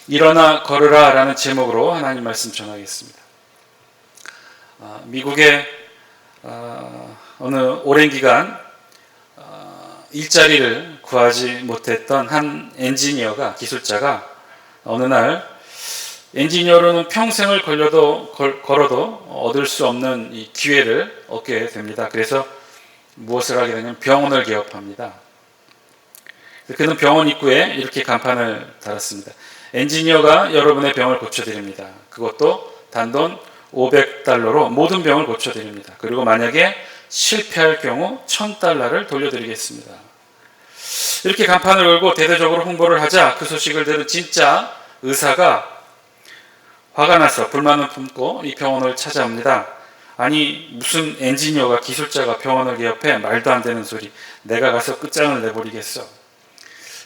일어나 걸으라 라는 제목으로 하나님 말씀 전하겠습니다. 미국의 어느 오랜 기간 일자리를 구하지 못했던 한 엔지니어가, 기술자가 어느 날 엔지니어로는 평생을 걸어도 얻을 수 없는 이 기회를 얻게 됩니다. 그래서 무엇을 하게 되냐면 병원을 개업합니다. 그는 병원 입구에 이렇게 간판을 달았습니다. 엔지니어가 여러분의 병을 고쳐드립니다. 그것도 단돈 $500로 모든 병을 고쳐드립니다. 그리고 만약에 실패할 경우 $1000를 돌려드리겠습니다. 이렇게 간판을 걸고 대대적으로 홍보를 하자 그 소식을 들은 진짜 의사가 화가 나서 불만을 품고 이 병원을 찾아옵니다. 아니, 무슨 엔지니어가, 기술자가 병원을 개업해? 말도 안 되는 소리. 내가 가서 끝장을 내버리겠어.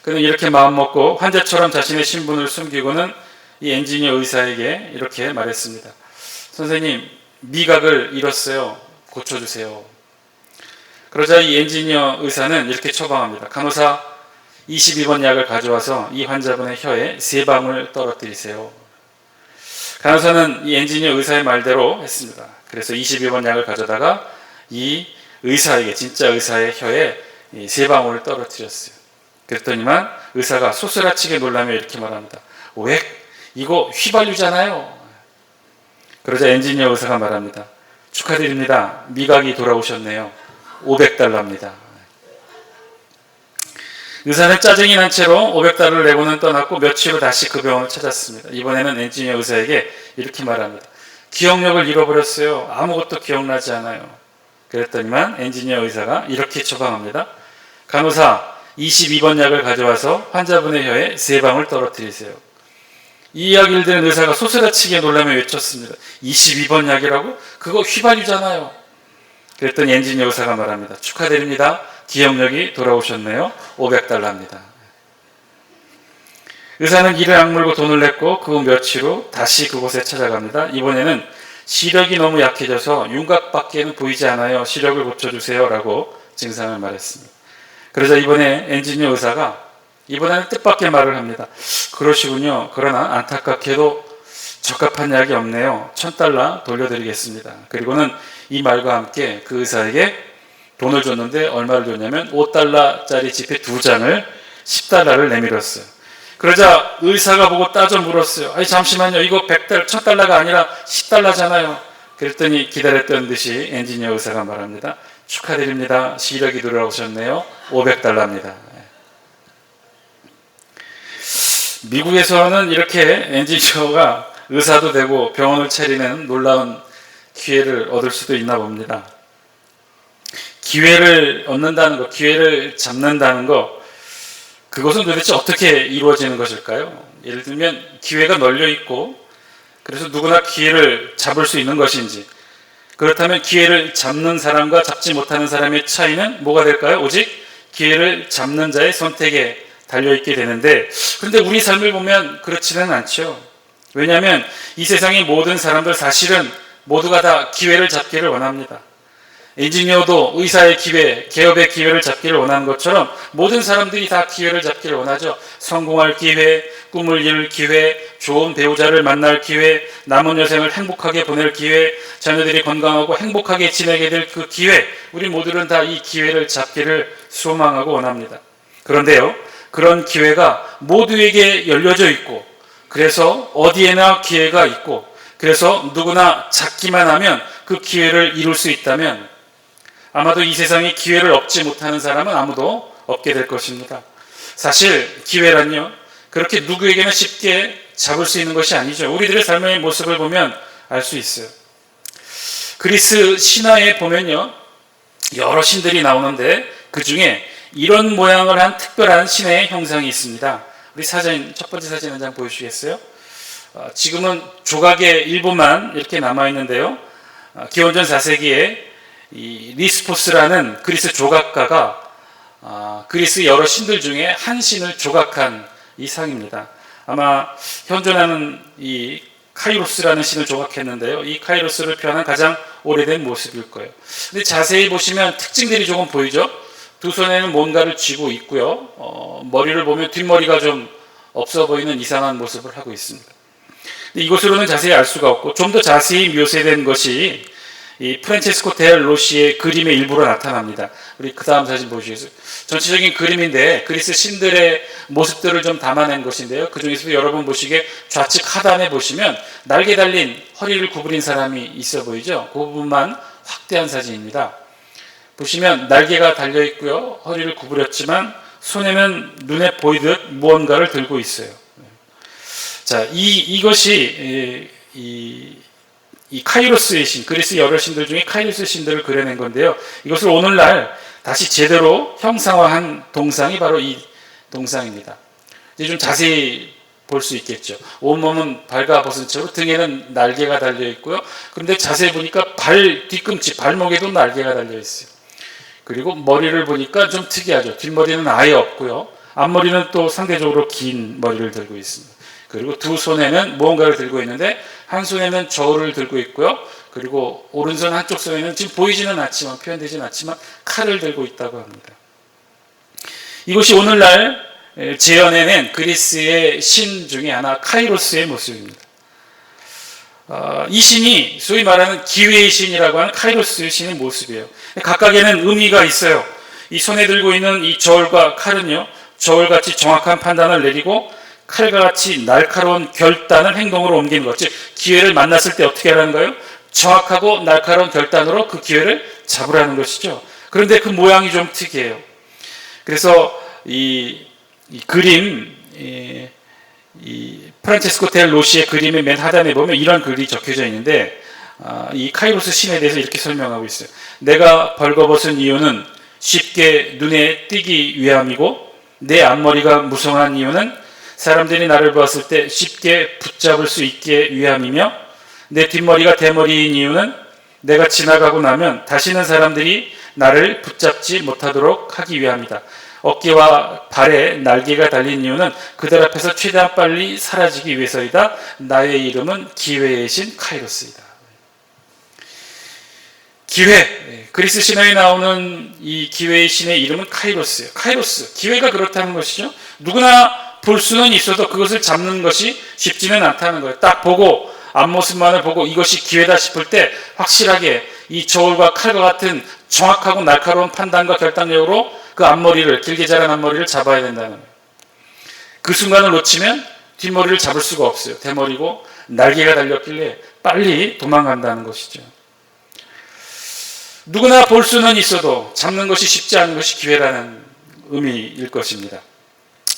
그는 이렇게 마음먹고 환자처럼 자신의 신분을 숨기고는 이 엔지니어 의사에게 이렇게 말했습니다. 선생님, 미각을 잃었어요. 고쳐주세요. 그러자 이 엔지니어 의사는 이렇게 처방합니다. 간호사, 22번 약을 가져와서 이 환자분의 혀에 3방울 떨어뜨리세요. 간호사는 이 엔지니어 의사의 말대로 했습니다. 그래서 22번 약을 가져다가 이 의사에게, 진짜 의사의 혀에 3방울을 떨어뜨렸어요. 그랬더니만 의사가 소스라치게 놀라며 이렇게 말합니다. 왜? 이거 휘발유잖아요. 그러자 엔지니어 의사가 말합니다. 축하드립니다. 미각이 돌아오셨네요. $500입니다. 의사는 짜증이 난 채로 $500을 내고는 떠났고 며칠 후 다시 그 병원을 찾았습니다. 이번에는 엔지니어 의사에게 이렇게 말합니다. 기억력을 잃어버렸어요. 아무것도 기억나지 않아요. 그랬더니만 엔지니어 의사가 이렇게 처방합니다. 간호사, 22번 약을 가져와서 환자분의 혀에 3방울 떨어뜨리세요. 이 이야기를 들은 의사가 소스라치게 놀라며 외쳤습니다. 22번 약이라고? 그거 휘발유잖아요. 그랬더니 엔지니어 의사가 말합니다. 축하드립니다. 기억력이 돌아오셨네요. $500입니다. 의사는 이를 악물고 돈을 냈고 그 며칠 후 다시 그곳에 찾아갑니다. 이번에는 시력이 너무 약해져서 윤곽밖에는 보이지 않아요. 시력을 고쳐주세요. 라고 증상을 말했습니다. 그러자 이번에 엔지니어 의사가 이번에는 뜻밖의 말을 합니다. 그러시군요. 그러나 안타깝게도 적합한 약이 없네요. $1000 돌려드리겠습니다. 그리고는 이 말과 함께 그 의사에게 돈을 줬는데 얼마를 줬냐면 $5짜리 지폐 2장을 $10를 내밀었어요. 그러자 의사가 보고 따져 물었어요. 아니 잠시만요. 이거 $1000가 아니라 $10잖아요. 그랬더니 기다렸던 듯이 엔지니어 의사가 말합니다. 축하드립니다. 시력이 돌아오셨네요. $500입니다. 미국에서는 이렇게 엔지니어가 의사도 되고 병원을 차리는 놀라운 기회를 얻을 수도 있나 봅니다. 기회를 얻는다는 것, 기회를 잡는다는 것, 그것은 도대체 어떻게 이루어지는 것일까요? 예를 들면 기회가 널려 있고 그래서 누구나 기회를 잡을 수 있는 것인지, 그렇다면 기회를 잡는 사람과 잡지 못하는 사람의 차이는 뭐가 될까요? 오직 기회를 잡는 자의 선택에 달려있게 되는데, 그런데 우리 삶을 보면 그렇지는 않죠. 왜냐하면 이 세상의 모든 사람들 사실은 모두가 다 기회를 잡기를 원합니다. 엔지니어도 의사의 기회, 개업의 기회를 잡기를 원하는 것처럼 모든 사람들이 다 기회를 잡기를 원하죠. 성공할 기회, 꿈을 이룰 기회, 좋은 배우자를 만날 기회, 남은 여생을 행복하게 보낼 기회, 자녀들이 건강하고 행복하게 지내게 될 그 기회, 우리 모두는 다 이 기회를 잡기를 소망하고 원합니다. 그런데요, 그런 기회가 모두에게 열려져 있고, 그래서 어디에나 기회가 있고, 그래서 누구나 잡기만 하면 그 기회를 이룰 수 있다면 아마도 이 세상에 기회를 얻지 못하는 사람은 아무도 없게 될 것입니다. 사실 기회란요, 그렇게 누구에게나 쉽게 잡을 수 있는 것이 아니죠. 우리들의 삶의 모습을 보면 알 수 있어요. 그리스 신화에 보면요, 여러 신들이 나오는데 그 중에 이런 모양을 한 특별한 신의 형상이 있습니다. 우리 사진, 첫 번째 사진 한 장 보여주시겠어요? 지금은 조각의 일부만 이렇게 남아있는데요. 기원전 4세기에 이 리스포스라는 그리스 조각가가 그리스 여러 신들 중에 한 신을 조각한 이 상입니다. 아마 현존하는 이 카이로스라는 신을 조각했는데요. 이 카이로스를 표현한 가장 오래된 모습일 거예요. 근데 자세히 보시면 특징들이 조금 보이죠? 두 손에는 뭔가를 쥐고 있고요. 머리를 보면 뒷머리가 좀 없어 보이는 이상한 모습을 하고 있습니다. 이것으로는 자세히 알 수가 없고, 좀 더 자세히 묘사된 것이 이 프란체스코 델 로시의 그림의 일부로 나타납니다. 우리 그 다음 사진 보시겠어요? 전체적인 그림인데 그리스 신들의 모습들을 좀 담아낸 것인데요. 그 중에서도 여러분 보시기에 좌측 하단에 보시면 날개 달린 허리를 구부린 사람이 있어 보이죠? 그 부분만 확대한 사진입니다. 보시면 날개가 달려 있고요. 허리를 구부렸지만 손에는 눈에 보이듯 무언가를 들고 있어요. 자, 이것이 이 카이로스의 신, 그리스 여러 신들 중에 카이로스의 신들을 그려낸 건데요. 이것을 오늘날 다시 제대로 형상화한 동상이 바로 이 동상입니다. 이제 좀 자세히 볼 수 있겠죠. 온몸은 발가벗은 채로 등에는 날개가 달려 있고요. 그런데 자세히 보니까 뒤꿈치, 발목에도 날개가 달려 있어요. 그리고 머리를 보니까 좀 특이하죠. 뒷머리는 아예 없고요. 앞머리는 또 상대적으로 긴 머리를 들고 있습니다. 그리고 두 손에는 무언가를 들고 있는데 한 손에는 저울을 들고 있고요. 그리고 오른손 한쪽 손에는 지금 보이지는 않지만, 표현되지는 않지만 칼을 들고 있다고 합니다. 이것이 오늘날 재현해낸 그리스의 신 중에 하나, 카이로스의 모습입니다. 이 신이 소위 말하는 기회의 신이라고 하는 카이로스의 신의 모습이에요. 각각에는 의미가 있어요. 이 손에 들고 있는 이 저울과 칼은요, 저울같이 정확한 판단을 내리고 칼과 같이 날카로운 결단을 행동으로 옮기는 것. 즉, 기회를 만났을 때 어떻게 하라는 거예요? 정확하고 날카로운 결단으로 그 기회를 잡으라는 것이죠. 그런데 그 모양이 좀 특이해요. 그래서 이 그림, 이 프란체스코 델 로시의 그림의 맨 하단에 보면 이런 글이 적혀져 있는데, 이 카이로스 신에 대해서 이렇게 설명하고 있어요. 내가 벌거벗은 이유는 쉽게 눈에 띄기 위함이고, 내 앞머리가 무성한 이유는 사람들이 나를 보았을 때 쉽게 붙잡을 수 있게 위함이며, 내 뒷머리가 대머리인 이유는 내가 지나가고 나면 다시는 사람들이 나를 붙잡지 못하도록 하기 위함이다. 어깨와 발에 날개가 달린 이유는 그들 앞에서 최대한 빨리 사라지기 위해서이다. 나의 이름은 기회의 신 카이로스이다. 기회, 그리스 신화에 나오는 이 기회의 신의 이름은 카이로스예요. 카이로스, 기회가 그렇다는 것이죠. 누구나 볼 수는 있어도 그것을 잡는 것이 쉽지는 않다는 거예요. 딱 보고 앞모습만을 보고 이것이 기회다 싶을 때 확실하게 이 저울과 칼과 같은 정확하고 날카로운 판단과 결단력으로 그 앞머리를, 길게 자란 앞머리를 잡아야 된다는 거예요. 그 순간을 놓치면 뒷머리를 잡을 수가 없어요. 대머리고 날개가 달렸길래 빨리 도망간다는 것이죠. 누구나 볼 수는 있어도 잡는 것이 쉽지 않은 것이 기회라는 의미일 것입니다.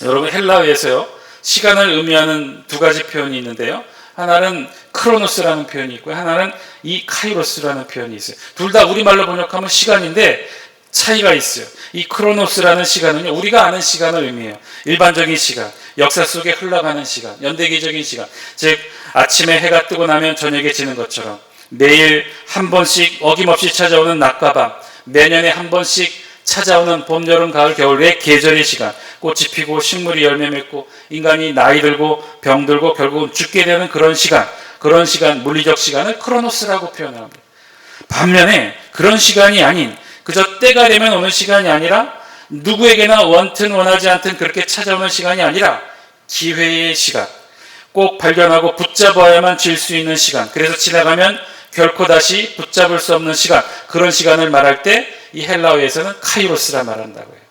여러분, 헬라어에서요, 시간을 의미하는 두 가지 표현이 있는데요. 하나는 크로노스라는 표현이 있고요. 하나는 이 카이로스라는 표현이 있어요. 둘 다 우리말로 번역하면 시간인데 차이가 있어요. 이 크로노스라는 시간은요, 우리가 아는 시간을 의미해요. 일반적인 시간, 역사 속에 흘러가는 시간, 연대기적인 시간. 즉, 아침에 해가 뜨고 나면 저녁에 지는 것처럼 매일 한 번씩 어김없이 찾아오는 낮과 밤, 매년에 한 번씩 찾아오는 봄, 여름, 가을, 겨울의 계절의 시간, 꽃이 피고 식물이 열매 맺고 인간이 나이 들고 병 들고 결국은 죽게 되는 그런 시간, 물리적 시간을 크로노스라고 표현합니다. 반면에 그런 시간이 아닌, 그저 때가 되면 오는 시간이 아니라 누구에게나 원튼 원하지 않든 그렇게 찾아오는 시간이 아니라 기회의 시간, 꼭 발견하고 붙잡아야만 질 수 있는 시간, 그래서 지나가면 결코 다시 붙잡을 수 없는 시간, 그런 시간을 말할 때 이 헬라어에서는 카이로스라 말한다고 해요.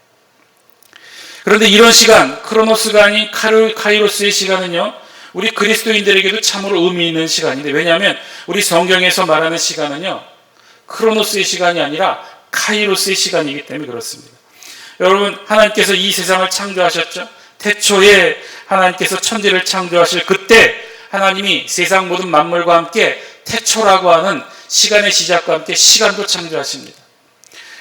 그런데 이런 시간, 크로노스가 아닌 카이로스의 시간은요, 우리 그리스도인들에게도 참으로 의미 있는 시간인데, 왜냐하면 우리 성경에서 말하는 시간은요, 크로노스의 시간이 아니라 카이로스의 시간이기 때문에 그렇습니다. 여러분, 하나님께서 이 세상을 창조하셨죠. 태초에 하나님께서 천지를 창조하실 그때 하나님이 세상 모든 만물과 함께 태초라고 하는 시간의 시작과 함께 시간도 창조하십니다.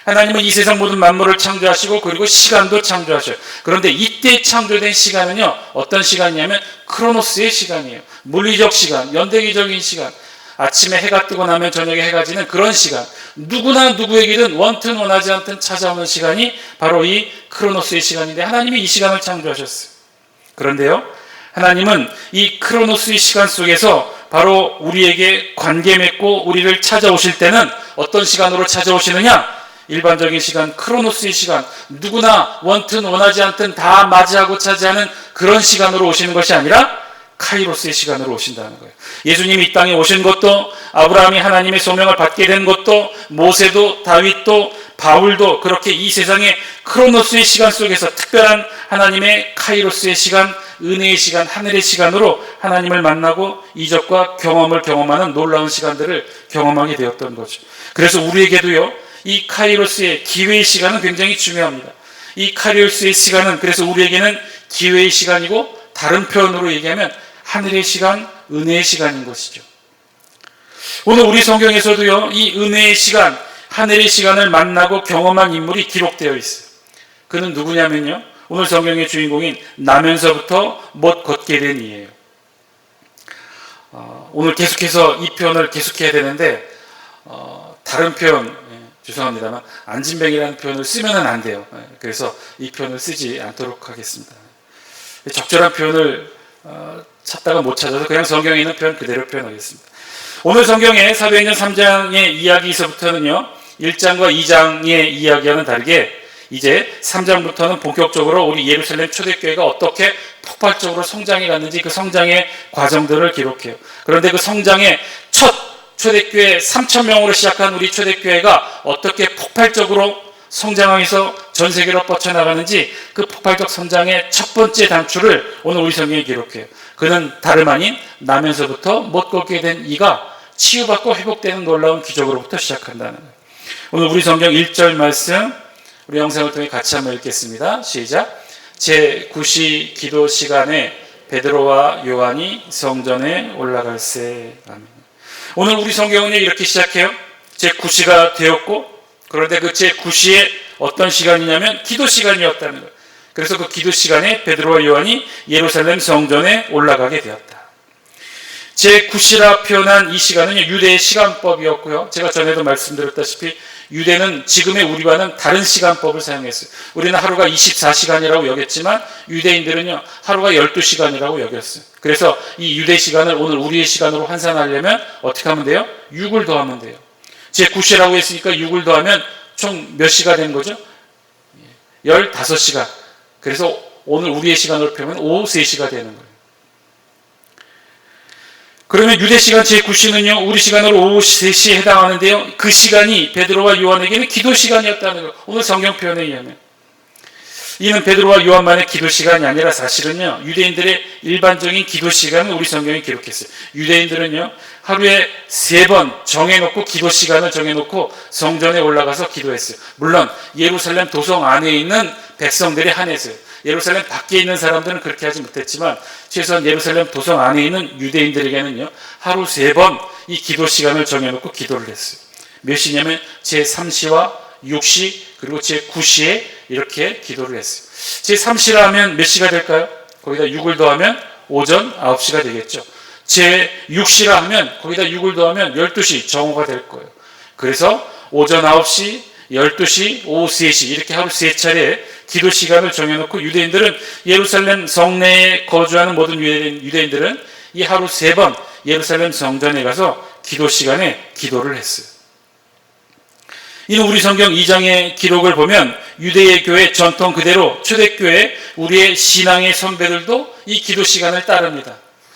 하나님은 이 세상 모든 만물을 창조하시고 그리고 시간도 창조하셔요. 그런데 이때 창조된 시간은요, 어떤 시간이냐면 크로노스의 시간이에요. 물리적 시간, 연대기적인 시간, 아침에 해가 뜨고 나면 저녁에 해가 지는 그런 시간, 누구나 누구에게든 원튼 원하지 않든 찾아오는 시간이 바로 이 크로노스의 시간인데, 하나님이 이 시간을 창조하셨어요. 그런데요, 하나님은 이 크로노스의 시간 속에서 바로 우리에게 관계 맺고 우리를 찾아오실 때는 어떤 시간으로 찾아오시느냐? 일반적인 시간, 크로노스의 시간, 누구나 원튼 원하지 않든 다 맞이하고 차지하는 그런 시간으로 오시는 것이 아니라 카이로스의 시간으로 오신다는 거예요. 예수님이 이 땅에 오신 것도, 아브라함이 하나님의 소명을 받게 된 것도, 모세도 다윗도 바울도 그렇게 이 세상의 크로노스의 시간 속에서 특별한 하나님의 카이로스의 시간, 은혜의 시간, 하늘의 시간으로 하나님을 만나고 이적과 경험을 경험하는 놀라운 시간들을 경험하게 되었던 거죠. 그래서 우리에게도요, 이 카이로스의 기회의 시간은 굉장히 중요합니다. 이 카이로스의 시간은 그래서 우리에게는 기회의 시간이고, 다른 표현으로 얘기하면 하늘의 시간, 은혜의 시간인 것이죠. 오늘 우리 성경에서도요, 이 은혜의 시간, 하늘의 시간을 만나고 경험한 인물이 기록되어 있어요. 그는 누구냐면요, 오늘 성경의 주인공인 나면서부터 못 걷게 된 이예요. 오늘 계속해서 이 표현을 계속해야 되는데, 다른 표현, 죄송합니다만 안진뱅이라는 표현을 쓰면 안 돼요. 그래서 이 표현을 쓰지 않도록 하겠습니다. 적절한 표현을 찾다가 못 찾아서 그냥 성경에 있는 표현 그대로 표현하겠습니다. 오늘 성경의 사도행전 3장의 이야기에서부터는요, 1장과 2장의 이야기와는 다르게 이제 3장부터는 본격적으로 우리 예루살렘 초대교회가 어떻게 폭발적으로 성장해 갔는지 그 성장의 과정들을 기록해요. 그런데 그 성장의 첫 초대교회 3,000명으로 시작한 우리 초대교회가 어떻게 폭발적으로 성장하면서 전 세계로 뻗쳐나가는지 그 폭발적 성장의 첫 번째 단추를 오늘 우리 성경에 기록해요. 그는 다름 아닌 나면서부터 못 걷게 된 이가 치유받고 회복되는 놀라운 기적으로부터 시작한다는 거예요. 오늘 우리 성경 1절 말씀 우리 영상을 통해 같이 한번 읽겠습니다. 시작. 제9시 기도 시간에 베드로와 요한이 성전에 올라갈세. 아멘. 오늘 우리 성경은 이렇게 시작해요. 제9시가 되었고, 그런데 그 제9시에 어떤 시간이냐면 기도 시간이었다는 거예요. 그래서 그 기도 시간에 베드로와 요한이 예루살렘 성전에 올라가게 되었다. 제9시라 표현한 이 시간은 유대의 시간법이었고요. 제가 전에도 말씀드렸다시피 유대는 지금의 우리와는 다른 시간법을 사용했어요. 우리는 하루가 24시간이라고 여겼지만 유대인들은요, 하루가 12시간이라고 여겼어요. 그래서 이 유대 시간을 오늘 우리의 시간으로 환산하려면 어떻게 하면 돼요? 6을 더하면 돼요. 제9시라고 했으니까 6을 더하면 총 몇 시가 된 거죠? 15시간. 그래서 오늘 우리의 시간으로 표하면 오후 3시가 되는 거예요. 그러면 유대 시간 제9시는요, 우리 시간으로 오후 3시에 해당하는데요, 그 시간이 베드로와 요한에게는 기도 시간이었다는 거예요. 오늘 성경 표현에 의하면. 이는 베드로와 요한만의 기도 시간이 아니라 사실은요, 유대인들의 일반적인 기도 시간을 우리 성경에 기록했어요. 유대인들은요, 하루에 3번 정해놓고 기도 시간을 정해놓고 성전에 올라가서 기도했어요. 물론 예루살렘 도성 안에 있는 백성들이 한해서요. 예루살렘 밖에 있는 사람들은 그렇게 하지 못했지만 최소한 예루살렘 도성 안에 있는 유대인들에게는요, 하루 3번 이 기도 시간을 정해놓고 기도를 했어요. 몇 시냐면 제3시와 6시 그리고 제9시에 이렇게 기도를 했어요. 제3시라 하면 몇 시가 될까요? 거기다 6을 더하면 오전 9시가 되겠죠. 제6시라 하면 거기다 6을 더하면 12시 정오가 될 거예요. 그래서 오전 9시, 12시, 오후 3시 이렇게 하루 3차례 기도 시간을 정해놓고 유대인들은 예루살렘 성내에 거주하는 모든 유대인들은 이 하루 3번 예루살렘 성전에 가서 기도 시간에 기도를 했어요. 이는 우리 성경 2장의 기록을 보면 유대의 교회 전통 그대로 초대교회 우리의 신앙의 선배들도 이 기도 시간을 따릅니다.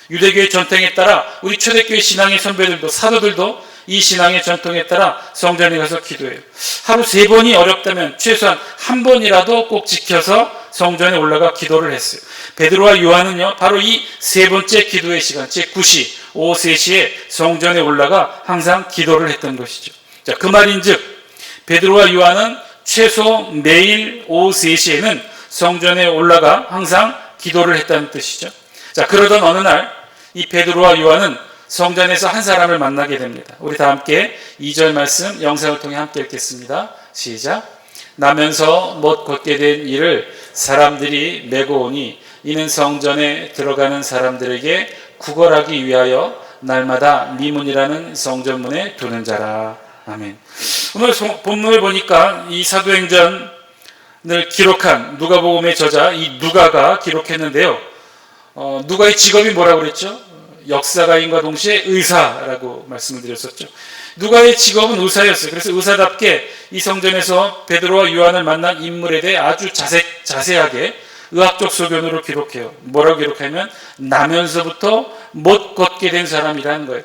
유대교회 전통에 따라 우리 초대교회 신앙의 선배들도 사도들도 이 신앙의 전통에 따라 성전에 가서 기도해요. 하루 3번이 어렵다면 최소한 1번이라도 꼭 지켜서 성전에 올라가 기도를 했어요. 베드로와 요한은요, 바로 이 3번째 기도의 시간, 제9시, 오후 3시에 성전에 올라가 항상 기도를 했던 것이죠. 자, 그 말인즉 베드로와 요한은 최소 매일 오후 3시에는 성전에 올라가 항상 기도를 했다는 뜻이죠. 자, 그러던 어느 날 이 베드로와 요한은 성전에서 한 사람을 만나게 됩니다. 우리 다 함께 2절 말씀 영상을 통해 함께 읽겠습니다. 시작. 나면서 못 걷게 된 이를 사람들이 메고 오니 이는 성전에 들어가는 사람들에게 구걸하기 위하여 날마다 미문이라는 성전문에 두는 자라. 아멘. 오늘 본문을 보니까 이 사도행전을 기록한 누가복음의 저자 이 누가가 기록했는데요. 누가의 직업이 뭐라고 그랬죠? 역사가인과 동시에 의사라고 말씀을 드렸었죠. 누가의 직업은 의사였어요. 그래서 의사답게 이 성전에서 베드로와 요한을 만난 인물에 대해 아주 자세하게 의학적 소견으로 기록해요. 뭐라고 기록하면 나면서부터 못 걷게 된 사람이라는 거예요.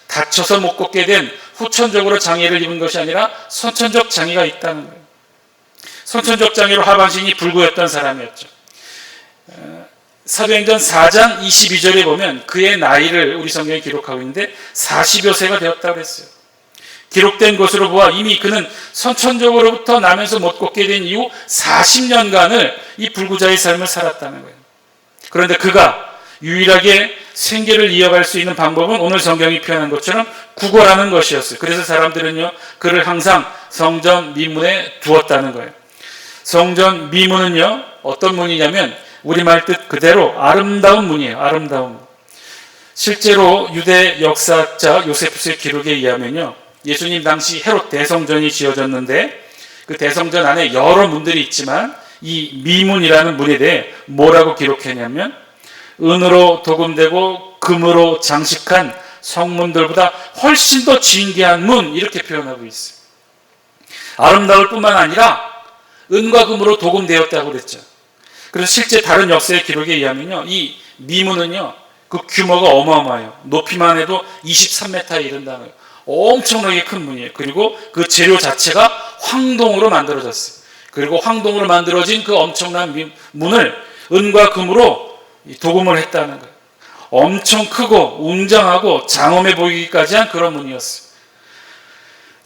다쳐서 못 걷게 된 후천적으로 장애를 입은 것이 아니라 선천적 장애가 있다는 거예요. 선천적 장애로 하반신이 불구였던 사람이었죠. 사도행전 4장 22절에 보면 그의 나이를 우리 성경에 기록하고 있는데 40여 세가 되었다고 했어요. 기록된 것으로 보아 이미 그는 선천적으로부터 나면서 못 걷게 된 이후 40년간을 이 불구자의 삶을 살았다는 거예요. 그런데 그가 유일하게 생계를 이어갈 수 있는 방법은 오늘 성경이 표현한 것처럼 구걸하는 것이었어요. 그래서 사람들은요, 그를 항상 성전 미문에 두었다는 거예요. 성전 미문은요, 어떤 문이냐면 우리말 뜻 그대로 아름다운 문이에요. 아름다운 문. 실제로 유대 역사학자 요세푸스의 기록에 의하면요, 예수님 당시 헤롯 대성전이 지어졌는데 그 대성전 안에 여러 문들이 있지만 이 미문이라는 문에 대해 뭐라고 기록했냐면 은으로 도금되고 금으로 장식한 성문들보다 훨씬 더 진귀한 문, 이렇게 표현하고 있어요. 아름다울 뿐만 아니라 은과 금으로 도금되었다고 그랬죠. 그래서 실제 다른 역사의 기록에 의하면요, 이 미문은요, 그 규모가 어마어마해요. 높이만 해도 23m에 이른다는 거예요. 엄청나게 큰 문이에요. 그리고 그 재료 자체가 황동으로 만들어졌어요. 그리고 황동으로 만들어진 그 엄청난 문을 은과 금으로 도금을 했다는 거예요. 엄청 크고 웅장하고 장엄해 보이기까지 한 그런 문이었어요.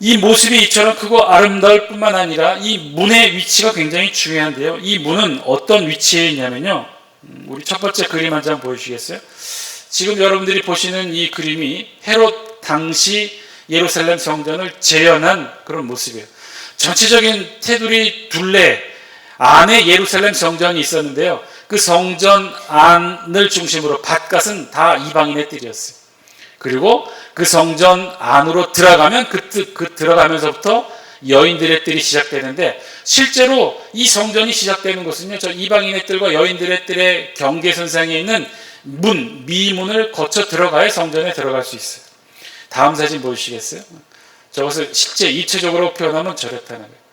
이 모습이 이처럼 크고 아름다울 뿐만 아니라 이 문의 위치가 굉장히 중요한데요. 이 문은 어떤 위치에 있냐면요, 우리 첫 번째 그림 한 장 보여주시겠어요? 지금 여러분들이 보시는 이 그림이 헤롯 당시 예루살렘 성전을 재현한 그런 모습이에요. 전체적인 테두리 둘레 안에 예루살렘 성전이 있었는데요, 그 성전 안을 중심으로 바깥은 다 이방인의 뜰이었어요. 그리고 그 성전 안으로 들어가면 들어가면서부터 여인들의 뜰이 시작되는데, 실제로 이 성전이 시작되는 곳은요, 저 이방인의 뜰과 여인들의 뜰의 경계선상에 있는 문, 미문을 거쳐 들어가야 성전에 들어갈 수 있어요. 다음 사진 보여주시겠어요? 저것을 실제 입체적으로 표현하면 저렇다는 거예요.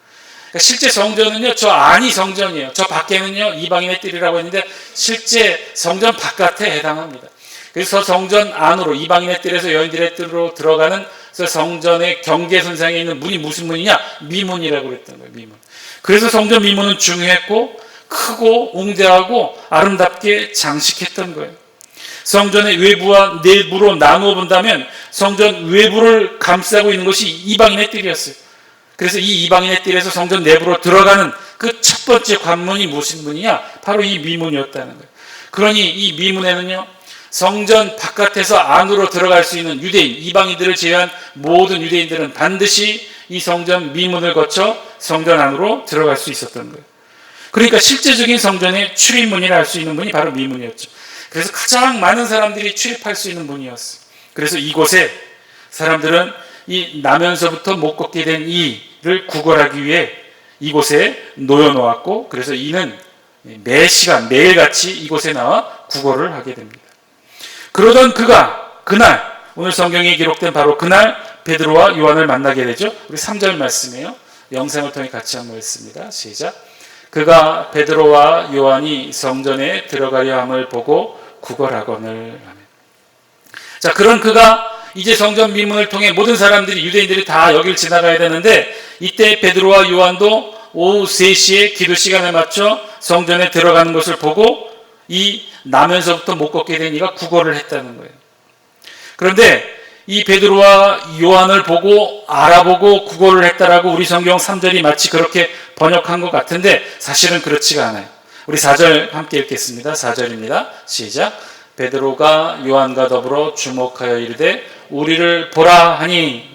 그러니까 실제 성전은요, 저 안이 성전이에요. 저 밖에는요, 이방인의 뜰이라고 했는데 실제 성전 바깥에 해당합니다. 그래서 성전 안으로 이방인의 뜰에서 여인들의 뜰로 들어가는 성전의 경계선상에 있는 문이 무슨 문이냐? 미문이라고 그랬던 거예요. 미문. 그래서 성전 미문은 중요했고 크고 웅장하고 아름답게 장식했던 거예요. 성전의 외부와 내부로 나누어 본다면 성전 외부를 감싸고 있는 것이 이방인의 뜰이었어요. 그래서 이 이방인의 뜰에서 성전 내부로 들어가는 그 첫 번째 관문이 무슨 문이냐? 바로 이 미문이었다는 거예요. 그러니 이 미문에는요, 성전 바깥에서 안으로 들어갈 수 있는 유대인, 이방인들을 제외한 모든 유대인들은 반드시 이 성전 미문을 거쳐 성전 안으로 들어갈 수 있었던 거예요. 그러니까 실제적인 성전의 출입문이라 할 수 있는 문이 바로 미문이었죠. 그래서 가장 많은 사람들이 출입할 수 있는 문이었어요. 그래서 이곳에 사람들은 이 나면서부터 못 걷게 된 이를 구걸하기 위해 이곳에 놓여놓았고, 그래서 이는 매 시간 매일같이 이곳에 나와 구걸을 하게 됩니다. 그러던 그가 그날, 오늘 성경에 기록된 바로 그날 베드로와 요한을 만나게 되죠. 우리 3절 말씀이에요. 영상을 통해 같이 한번 읽습니다. 시작. 그가 베드로와 요한이 성전에 들어가려 함을 보고 구걸하거늘. 아멘. 자, 그런 그가 이제 성전 미문을 통해 모든 사람들이, 유대인들이 다 여길 지나가야 되는데, 이때 베드로와 요한도 오후 3시에 기도 시간에 맞춰 성전에 들어가는 것을 보고 이 나면서부터 못 걷게 된 이가 구걸을 했다는 거예요. 그런데 이 베드로와 요한을 보고 알아보고 구걸을 했다라고 우리 성경 3절이 마치 그렇게 번역한 것 같은데 사실은 그렇지가 않아요. 우리 4절 함께 읽겠습니다. 4절입니다. 시작. 베드로가 요한과 더불어 주목하여 이르되 우리를 보라 하니.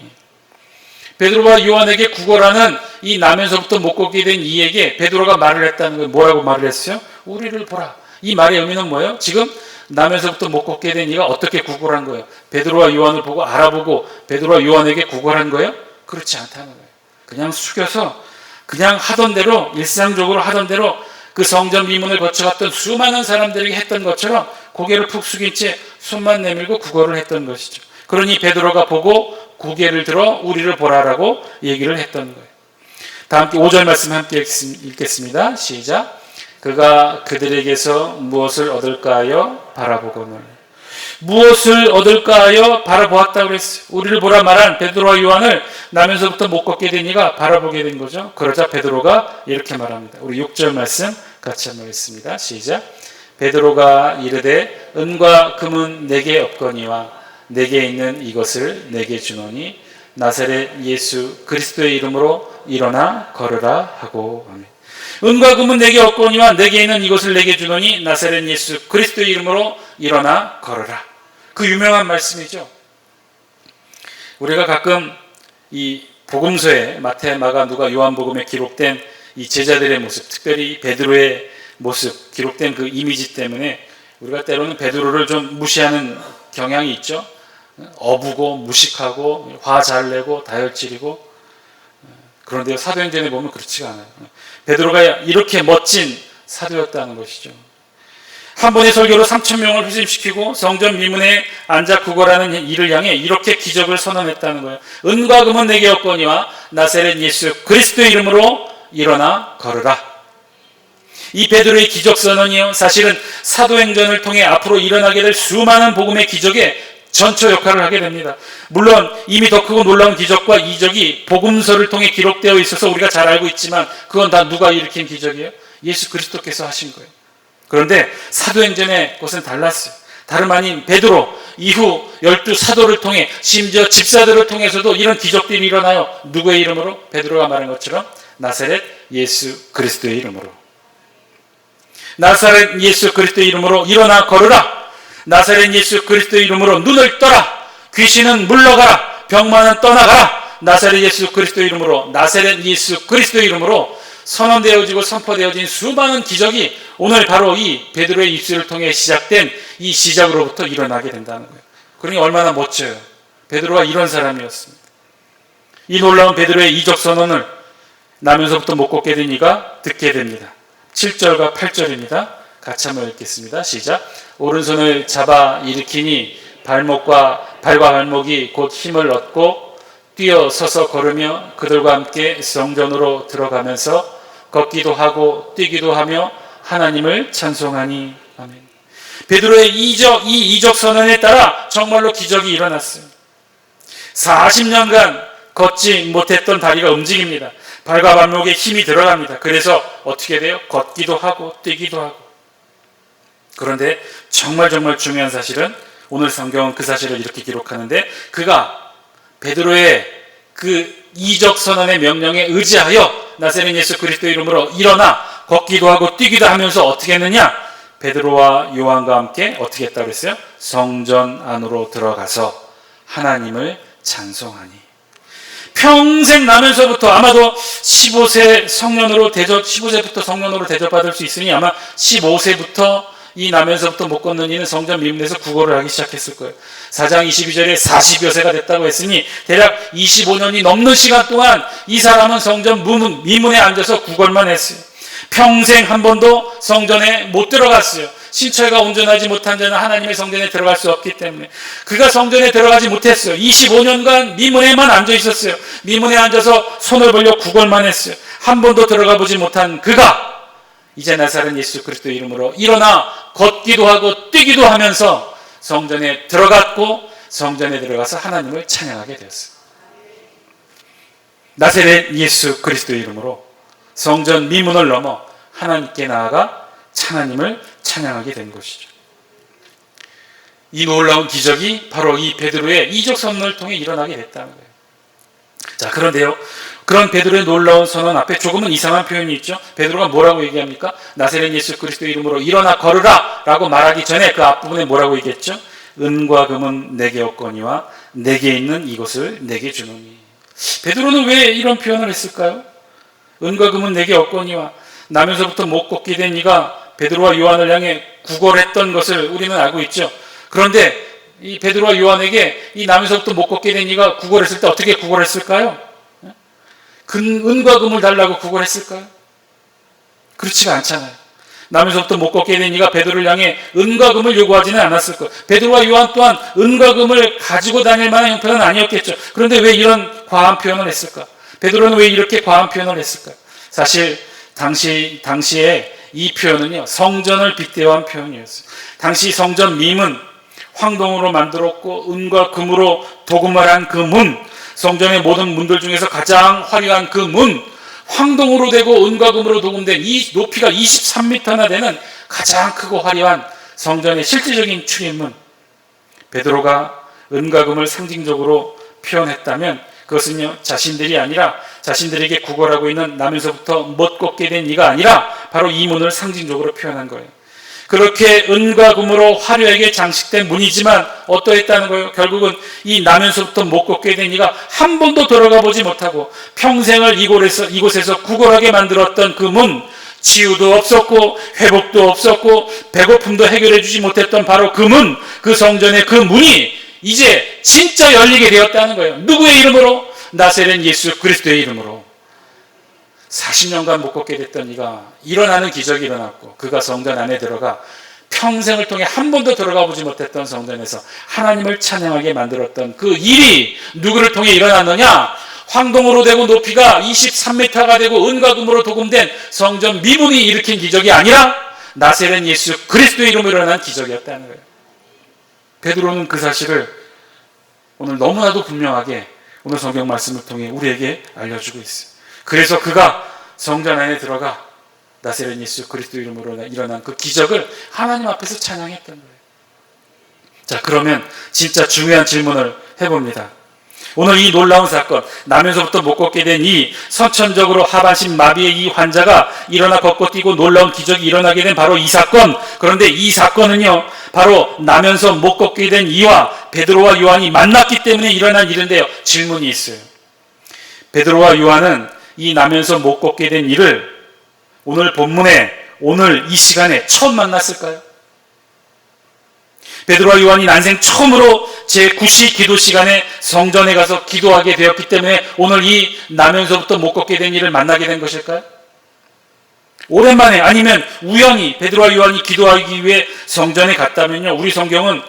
베드로와 요한에게 구걸하는 이 나면서부터 못 걷게 된 이에게 베드로가 말을 했다는 거예요. 뭐라고 말을 했어요? 우리를 보라. 이 말의 의미는 뭐예요? 지금 나면서부터 못 걷게 된 이가 어떻게 구걸한 거예요? 베드로와 요한을 보고 알아보고 베드로와 요한에게 구걸한 거예요? 그렇지 않다는 거예요. 그냥 숙여서 그냥 하던 대로, 일상적으로 하던 대로 그 성전 미문을 거쳐갔던 수많은 사람들에게 했던 것처럼 고개를 푹 숙인 채 손만 내밀고 구걸을 했던 것이죠. 그러니 베드로가 보고 고개를 들어 우리를 보라라고 얘기를 했던 거예요. 다 함께 5절 말씀 함께 읽겠습니다. 시작. 그가 그들에게서 무엇을 얻을까요? 바라보고는. 무엇을 얻을까요? 바라보았다고 그랬어요. 우리를 보라 말한 베드로와 요한을 나면서부터 못 걷게 된 이가 바라보게 된 거죠. 그러자 베드로가 이렇게 말합니다. 우리 6절 말씀 같이 한번 읽습니다. 시작. 베드로가 이르되 은과 금은 내게 없거니와 내게 있는 이것을 내게 주노니 나사렛 예수 그리스도의 이름으로 일어나 걸으라 하고 아멘. 은과 금은 내게 없거니와 내게 있는 이것을 내게 주노니 나사렛 예수 그리스도의 이름으로 일어나 걸으라. 그 유명한 말씀이죠. 우리가 가끔 이 복음서에 마태, 마가, 누가, 요한복음에 기록된 이 제자들의 모습, 특별히 베드로의 모습 기록된 그 이미지 때문에 우리가 때로는 베드로를 좀 무시하는 경향이 있죠. 어부고 무식하고 화 잘 내고 다혈질이고. 그런데 사도행전에 보면 그렇지가 않아요. 베드로가 이렇게 멋진 사도였다는 것이죠. 한 번의 설교로 3,000명을 회심시키고 성전 미문에 앉아 구걸하는 이를 향해 이렇게 기적을 선언했다는 거예요. 은과 금은 내게 없거니와 나사렛 예수 그리스도의 이름으로 일어나 걸으라. 이 베드로의 기적 선언이요, 사실은 사도행전을 통해 앞으로 일어나게 될 수많은 복음의 기적에 전초 역할을 하게 됩니다. 물론 이미 더 크고 놀라운 기적과 이적이 복음서를 통해 기록되어 있어서 우리가 잘 알고 있지만 그건 다 누가 일으킨 기적이에요? 예수 그리스도께서 하신 거예요. 그런데 사도행전의 것은 달랐어요. 다름 아닌 베드로 이후 12 사도를 통해 심지어 집사들을 통해서도 이런 기적들이 일어나요. 누구의 이름으로? 베드로가 말한 것처럼 나사렛 예수 그리스도의 이름으로. 나사렛 예수 그리스도의 이름으로 일어나 걸으라. 나사렛 예수 그리스도의 이름으로 눈을 떠라. 귀신은 물러가라. 병만은 떠나가라. 나사렛 예수 그리스도의 이름으로, 나사렛 예수 그리스도의 이름으로 선언되어지고 선포되어진 수많은 기적이 오늘 바로 이 베드로의 입술을 통해 시작된 이 시작으로부터 일어나게 된다는 거예요. 그러니 얼마나 멋져요. 베드로가 이런 사람이었습니다. 이 놀라운 베드로의 이적 선언을 나면서부터 못 걷게 된 이가 듣게 됩니다. 7절과 8절입니다. 같이 한번 읽겠습니다. 시작. 오른손을 잡아 일으키니 발과 발목이 곧 힘을 얻고 뛰어 서서 걸으며 그들과 함께 성전으로 들어가면서 걷기도 하고 뛰기도 하며 하나님을 찬송하니. 아멘. 베드로의 이 이적 선언에 따라 정말로 기적이 일어났어요. 40년간 걷지 못했던 다리가 움직입니다. 발과 발목에 힘이 들어갑니다. 그래서 어떻게 돼요? 걷기도 하고 뛰기도 하고. 그런데 정말 중요한 사실은 오늘 성경은 그 사실을 이렇게 기록하는데 그가 베드로의 그 이적 선언의 명령에 의지하여 나사렛 예수 그리스도의 이름으로 일어나 걷기도 하고 뛰기도 하면서 어떻게 했느냐? 베드로와 요한과 함께 어떻게 했다고 그랬어요? 성전 안으로 들어가서 하나님을 찬송하니. 평생 나면서부터 아마도 15세부터 성년으로 대접받을 수 있으니 아마 15세부터 이 나면서부터 못 걷는 이는 성전 미문에서 구걸을 하기 시작했을 거예요. 4장 22절에 40여 세가 됐다고 했으니 대략 25년이 넘는 시간 동안 이 사람은 성전 미문에 앉아서 구걸만 했어요. 평생 한 번도 성전에 못 들어갔어요. 신처가 온전하지 못한 자는 하나님의 성전에 들어갈 수 없기 때문에 그가 성전에 들어가지 못했어요. 25년간 미문에만 앉아 있었어요. 미문에 앉아서 손을 벌려 구걸만 했어요. 한 번도 들어가 보지 못한 그가 이제 나사렛 예수 그리스도의 이름으로 일어나 걷기도 하고 뛰기도 하면서 성전에 들어갔고 성전에 들어가서 하나님을 찬양하게 되었어요. 나사렛 예수 그리스도의 이름으로 성전 미문을 넘어 하나님께 나아가 하나님을 찬양하게 된 것이죠. 이 놀라운 기적이 바로 이 베드로의 이적 선언을 통해 일어나게 됐다는 거예요. 자, 그런데요, 그런 베드로의 놀라운 선언 앞에 조금은 이상한 표현이 있죠. 베드로가 뭐라고 얘기합니까? 나사렛 예수 그리스도의 이름으로 일어나 걸으라 라고 말하기 전에 그 앞부분에 뭐라고 얘기했죠? 은과 금은 내게 없거니와 내게 있는 이것을 내게 주노니. 베드로는 왜 이런 표현을 했을까요? 은과 금은 내게 없거니와. 나면서부터 못 걷게 된 이가 베드로와 요한을 향해 구걸했던 것을 우리는 알고 있죠. 그런데 이 베드로와 요한에게 이 나면서부터 못 걷게 된 이가 구걸했을 때 어떻게 구걸했을까요? 은과 금을 달라고 구걸했을까요? 그렇지가 않잖아요. 나면서부터 못 걷게 된 이가 베드로를 향해 은과 금을 요구하지는 않았을 것. 베드로와 요한 또한 은과 금을 가지고 다닐 만한 형편은 아니었겠죠. 그런데 왜 이런 과한 표현을 했을까? 베드로는 왜 이렇게 과한 표현을 했을까? 사실 당시에 이 표현은요, 성전을 빗대어한 표현이었어요. 당시 성전 밈은 황동으로 만들었고 은과 금으로 도금을 한 그 문, 성전의 모든 문들 중에서 가장 화려한 그 문, 황동으로 되고 은과 금으로 도금된 이 높이가 23m나 되는 가장 크고 화려한 성전의 실질적인 출입문. 베드로가 은과 금을 상징적으로 표현했다면 그것은요, 자신들이 아니라 자신들에게 구걸하고 있는 나면서부터 못 걷게 된 이가 아니라 바로 이 문을 상징적으로 표현한 거예요. 그렇게 은과 금으로 화려하게 장식된 문이지만 어떠했다는 거예요? 결국은 이 나면서부터 못 걷게 된 이가 한 번도 돌아가 보지 못하고 평생을 이곳에서 구걸하게 만들었던 그 문, 치유도 없었고 회복도 없었고 배고픔도 해결해 주지 못했던 바로 그 문, 그 성전의 그 문이 이제 진짜 열리게 되었다는 거예요. 누구의 이름으로? 나사렛 예수 그리스도의 이름으로. 40년간 못 걷게 됐던 이가 일어나는 기적이 일어났고, 그가 성전 안에 들어가 평생을 통해 한 번도 들어가 보지 못했던 성전에서 하나님을 찬양하게 만들었던 그 일이 누구를 통해 일어났느냐? 황동으로 되고 높이가 23m가 되고 은과 금으로 도금된 성전 미문이 일으킨 기적이 아니라 나사렛 예수 그리스도의 이름으로 일어난 기적이었다는 거예요. 베드로는 그 사실을 오늘 너무나도 분명하게 오늘 성경 말씀을 통해 우리에게 알려주고 있어요. 그래서 그가 성전 안에 들어가 나사렛 예수 그리스도 이름으로 일어난 그 기적을 하나님 앞에서 찬양했던 거예요. 자, 그러면 진짜 중요한 질문을 해봅니다. 오늘 이 놀라운 사건, 나면서부터 못 걷게 된 이 선천적으로 하반신 마비의 이 환자가 일어나 걷고 뛰고 놀라운 기적이 일어나게 된 바로 이 사건. 그런데 이 사건은요, 바로 나면서 못 걷게 된 이와 베드로와 요한이 만났기 때문에 일어난 일인데요. 질문이 있어요. 베드로와 요한은 이 나면서 못 걷게 된 일을 오늘 본문에 오늘 이 시간에 처음 만났을까요? 베드로와 요한이 난생 처음으로 제9시 기도 시간에 성전에 가서 기도하게 되었기 때문에 오늘 이 나면서부터 못 걷게 된 일을 만나게 된 것일까요? 오랜만에, 아니면 우연히 베드로와 요한이 기도하기 위해 성전에 갔다면요, 우리 성경은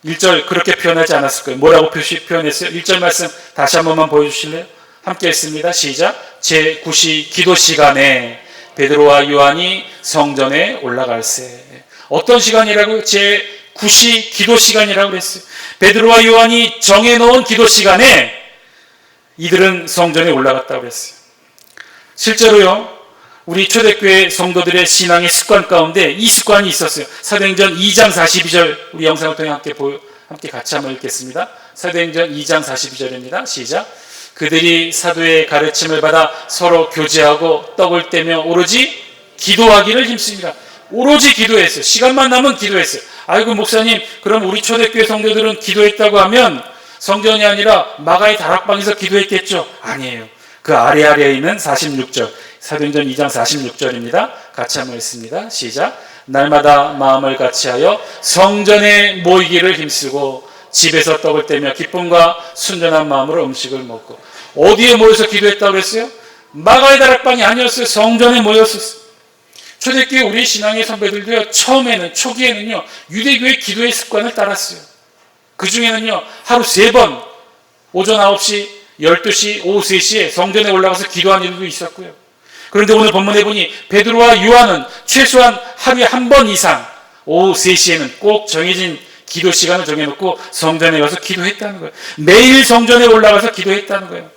1절 그렇게 표현하지 않았을 거예요. 뭐라고 표현했어요? 1절 말씀 다시 한 번만 보여주실래요? 함께 했습니다. 시작. 제9시 기도 시간에 베드로와 요한이 성전에 올라갈세. 어떤 시간이라고요? 제9시 기도 시간이라고 그랬어요. 베드로와 요한이 정해놓은 기도 시간에 이들은 성전에 올라갔다고 그랬어요. 실제로요, 우리 초대교회 성도들의 신앙의 습관 가운데 이 습관이 있었어요. 사도행전 2장 42절 우리 영상을 통해 함께 같이 한번 읽겠습니다. 사도행전 2장 42절입니다. 시작. 그들이 사도의 가르침을 받아 서로 교제하고 떡을 떼며 오로지 기도하기를 힘씁니다. 오로지 기도했어요. 시간만 나면 기도했어요. 아이고 목사님, 그럼 우리 초대교회 성도들은 기도했다고 하면 성전이 아니라 마가의 다락방에서 기도했겠죠? 아니에요. 그 아래에 있는 46절, 사도행전 2장 46절입니다. 같이 한번 읽습니다. 시작. 날마다 마음을 같이하여 성전에 모이기를 힘쓰고 집에서 떡을 떼며 기쁨과 순전한 마음으로 음식을 먹고. 어디에 모여서 기도했다고 그랬어요? 마가의 다락방이 아니었어요. 성전에 모였었어요. 초대교회 우리 신앙의 선배들도요, 초기에는요, 유대교의 기도의 습관을 따랐어요. 그 중에는요, 하루 3번, 오전 9시, 12시, 오후 3시에 성전에 올라가서 기도하는 일도 있었고요. 그런데 오늘 본문에 보니 베드로와 요한은 최소한 하루에 한 번 이상 오후 3시에는 꼭 정해진 기도 시간을 정해놓고 성전에 가서 기도했다는 거예요. 매일 성전에 올라가서 기도했다는 거예요.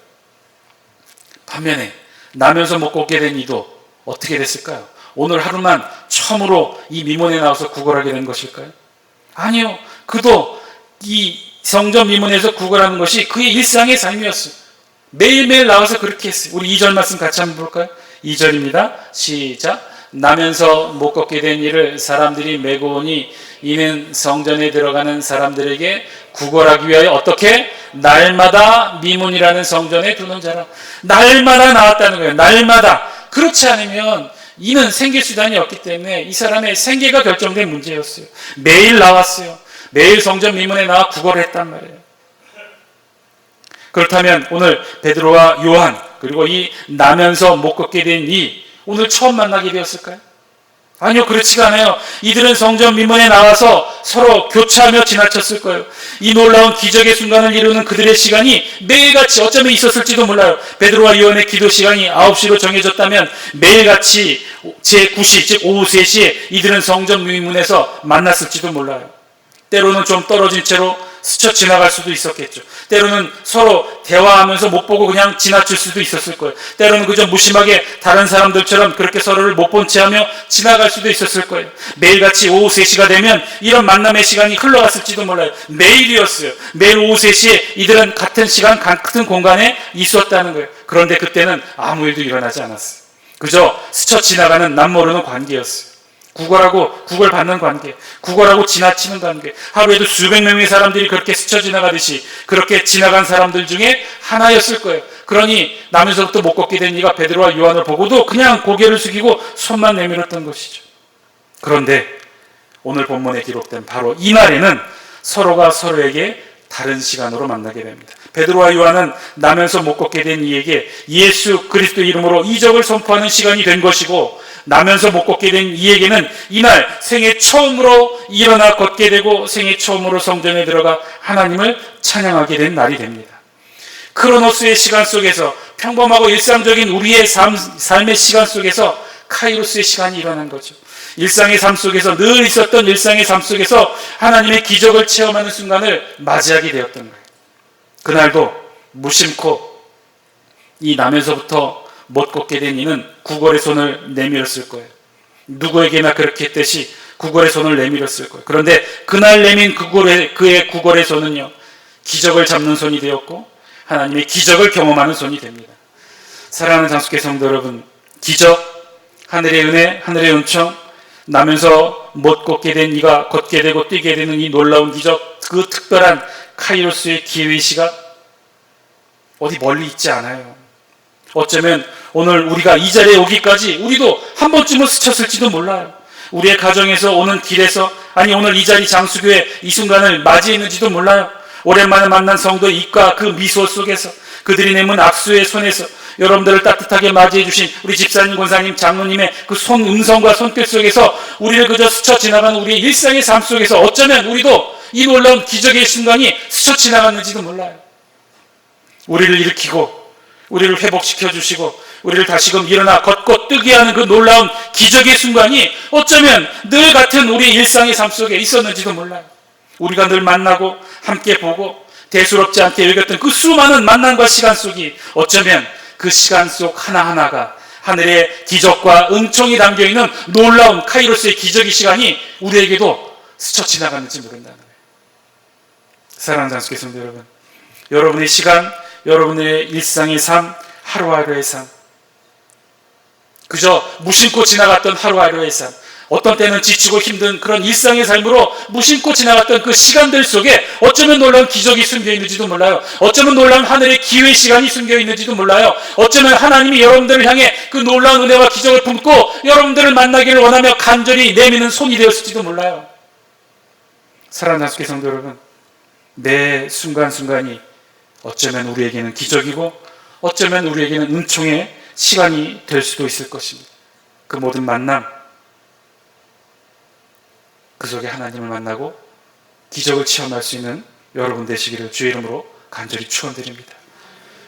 반면에 나면서 못 걷게 된 이도 어떻게 됐을까요? 오늘 하루만 처음으로 이 미문에 나와서 구걸하게 된 것일까요? 아니요. 그도 이 성전 미문에서 구걸하는 것이 그의 일상의 삶이었어요. 매일매일 나와서 그렇게 했어요. 우리 2절 말씀 같이 한번 볼까요? 2절입니다. 시작. 나면서 못 걷게 된 이를 사람들이 메고 오니 이는 성전에 들어가는 사람들에게 구걸하기 위하여 어떻게? 날마다 미문이라는 성전에 두는 자라. 날마다 나왔다는 거예요. 날마다. 그렇지 않으면 이는 생계수단이 없기 때문에 이 사람의 생계가 결정된 문제였어요. 매일 나왔어요. 매일 성전 미문에 나와 구걸을 했단 말이에요. 그렇다면 오늘 베드로와 요한, 그리고 이 나면서 못 걷게 된 이 오늘 처음 만나게 되었을까요? 아니요, 그렇지가 않아요. 이들은 성전 민문에 나와서 서로 교차하며 지나쳤을 거예요. 이 놀라운 기적의 순간을 이루는 그들의 시간이 매일같이 어쩌면 있었을지도 몰라요. 베드로와 요한의 기도 시간이 9시로 정해졌다면 매일같이 제9시, 즉 오후 3시에 이들은 성전 민문에서 만났을지도 몰라요. 때로는 좀 떨어진 채로 스쳐 지나갈 수도 있었겠죠. 때로는 서로 대화하면서 못 보고 그냥 지나칠 수도 있었을 거예요. 때로는 그저 무심하게 다른 사람들처럼 그렇게 서로를 못 본 채 하며 지나갈 수도 있었을 거예요. 매일같이 오후 3시가 되면 이런 만남의 시간이 흘러갔을지도 몰라요. 매일이었어요. 매일 오후 3시에 이들은 같은 시간, 같은 공간에 있었다는 거예요. 그런데 그때는 아무 일도 일어나지 않았어요. 그저 스쳐 지나가는 남모르는 관계였어요. 구걸받는 관계, 구걸하고 지나치는 관계. 하루에도 수백 명의 사람들이 그렇게 스쳐 지나가듯이 그렇게 지나간 사람들 중에 하나였을 거예요. 그러니 나면서부터 못 걷게 된 이가 베드로와 요한을 보고도 그냥 고개를 숙이고 손만 내밀었던 것이죠. 그런데 오늘 본문에 기록된 바로 이 날에는 서로가 서로에게 다른 시간으로 만나게 됩니다. 베드로와 요한은 나면서 못 걷게 된 이에게 예수 그리스도 이름으로 이적을 선포하는 시간이 된 것이고, 나면서 못 걷게 된 이에게는 이날 생애 처음으로 일어나 걷게 되고 생애 처음으로 성전에 들어가 하나님을 찬양하게 된 날이 됩니다. 크로노스의 시간 속에서, 평범하고 일상적인 우리의 삶의 시간 속에서 카이로스의 시간이 일어난 거죠. 일상의 삶 속에서, 늘 있었던 일상의 삶 속에서 하나님의 기적을 체험하는 순간을 맞이하게 되었던 거예요. 그날도 무심코 이 나면서부터 못 걷게 된 이는 구걸의 손을 내밀었을 거예요. 누구에게나 그렇게 했듯이 구걸의 손을 내밀었을 거예요. 그런데 그날 내민 그의 구걸의 손은요, 기적을 잡는 손이 되었고 하나님의 기적을 경험하는 손이 됩니다. 사랑하는 장수교 성도 여러분, 기적, 하늘의 은혜, 하늘의 은총, 나면서 못 걷게 된 이가 걷게 되고 뛰게 되는 이 놀라운 기적, 그 특별한 카이로스의 기회의 시간, 어디 멀리 있지 않아요. 어쩌면 오늘 우리가 이 자리에 오기까지 우리도 한 번쯤은 스쳤을지도 몰라요. 우리의 가정에서 오는 길에서, 아니 오늘 이 자리 장수교회 이 순간을 맞이했는지도 몰라요. 오랜만에 만난 성도의 입과 그 미소 속에서, 그들이 내문 악수의 손에서 여러분들을 따뜻하게 맞이해 주신 우리 집사님, 권사님, 장로님의 그 음성과 손길 속에서 우리를 그저 스쳐 지나가는 우리의 일상의 삶 속에서 어쩌면 우리도 이 놀라운 기적의 순간이 스쳐 지나갔는지도 몰라요. 우리를 일으키고 우리를 회복시켜 주시고 우리를 다시금 일어나 걷고 뜨게 하는 그 놀라운 기적의 순간이 어쩌면 늘 같은 우리의 일상의 삶 속에 있었는지도 몰라요. 우리가 늘 만나고 함께 보고 대수롭지 않게 여겼던 그 수많은 만남과 시간 속이 어쩌면 그 시간 속 하나하나가 하늘의 기적과 은총이 담겨있는 놀라운 카이로스의 기적의 시간이 우리에게도 스쳐 지나갔는지 모른다는 거예요. 사랑하는 장수교 성도 여러분, 여러분의 시간, 여러분의 일상의 삶, 하루하루의 삶, 그저 무심코 지나갔던 하루하루의 삶, 어떤 때는 지치고 힘든 그런 일상의 삶으로 무심코 지나갔던 그 시간들 속에 어쩌면 놀라운 기적이 숨겨있는지도 몰라요. 어쩌면 놀라운 하늘의 기회의 시간이 숨겨있는지도 몰라요. 어쩌면 하나님이 여러분들을 향해 그 놀라운 은혜와 기적을 품고 여러분들을 만나기를 원하며 간절히 내미는 손이 되었을지도 몰라요. 사랑하는 장수교 성도 여러분, 매 순간순간이 어쩌면 우리에게는 기적이고 어쩌면 우리에게는 은총의 시간이 될 수도 있을 것입니다. 그 모든 만남, 그 속에 하나님을 만나고 기적을 체험할 수 있는 여러분 되시기를 주의 이름으로 간절히 축원드립니다.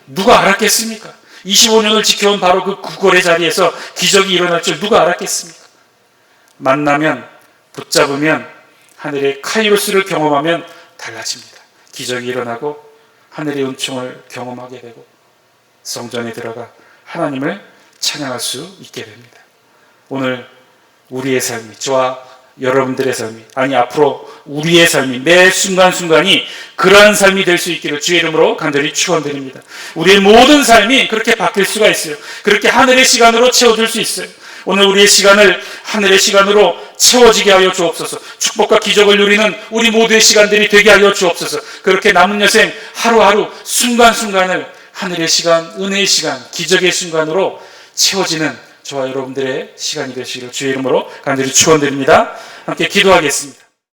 누가 알았겠습니까? 25년을 지켜온 바로 그 구걸의 자리에서 기적이 일어날 줄 누가 알았겠습니까? 만나면, 붙잡으면, 하늘의 카이로스를 경험하면 달라집니다. 기적이 일어나고 하늘의 은총을 경험하게 되고 성전에 들어가 하나님을 찬양할 수 있게 됩니다. 오늘 우리의 삶이, 저와 여러분들의 삶이, 아니 앞으로 우리의 삶이 매 순간순간이 그러한 삶이 될 수 있기를 주의 이름으로 간절히 축원드립니다. 우리의 모든 삶이 그렇게 바뀔 수가 있어요. 그렇게 하늘의 시간으로 채워줄 수 있어요. 오늘 우리의 시간을 하늘의 시간으로 채워지게 하여 주옵소서. 축복과 기적을 누리는 우리 모두의 시간들이 되게 하여 주옵소서. 그렇게 남은 여생 하루하루 순간순간을 하늘의 시간, 은혜의 시간, 기적의 순간으로 채워지는 저와 여러분들의 시간이 되시기를 주의 이름으로 간절히 축원드립니다. 함께 기도하겠습니다.